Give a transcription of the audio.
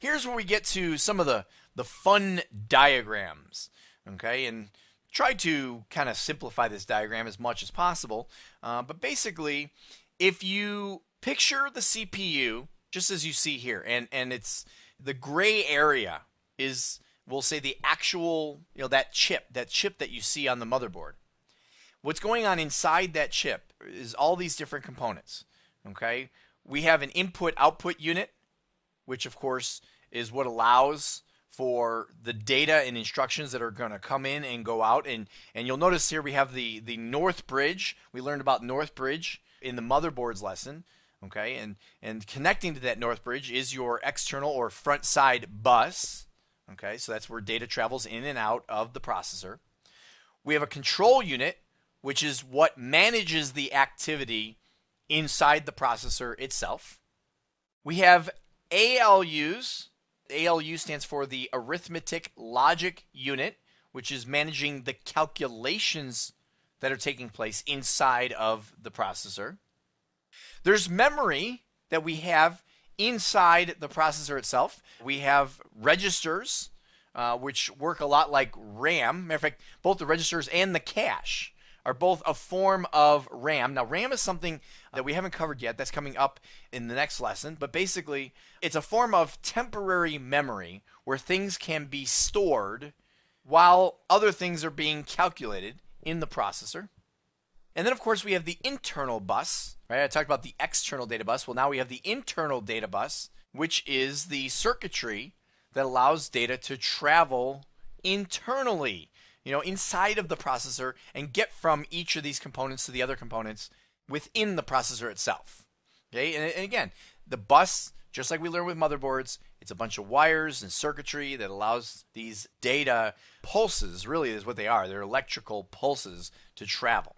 here's where we get to some of the fun diagrams, okay? And try to kind of simplify this diagram as much as possible. But basically, if you picture the CPU just as you see here, and it's the gray area is, we'll say, the actual, that chip that you see on the motherboard. What's going on inside that chip is all these different components, okay? We have an input-output unit, which of course is what allows for the data and instructions that are going to come in and go out. And you'll notice here we have the North Bridge. We learned about North Bridge in the motherboards lesson, okay? And connecting to that North Bridge is your external or front side bus, okay? So that's where data travels in and out of the processor. We have a control unit, which is what manages the activity inside the processor itself. We have ALUs. ALU stands for the Arithmetic Logic Unit, which is managing the calculations that are taking place inside of the processor. There's memory that we have inside the processor itself. We have registers, which work a lot like RAM. Matter of fact, both the registers and the cache are both a form of RAM. Now, RAM is something that we haven't covered yet. That's coming up in the next lesson. But basically, it's a form of temporary memory where things can be stored while other things are being calculated in the processor. And then, of course, we have the internal bus. Right? I talked about the external data bus. Well, now we have the internal data bus, which is the circuitry that allows data to travel internally, inside of the processor and get from each of these components to the other components within the processor itself. Okay, and again, the bus, just like we learned with motherboards, it's a bunch of wires and circuitry that allows these data pulses, really is what they are. They're electrical pulses to travel.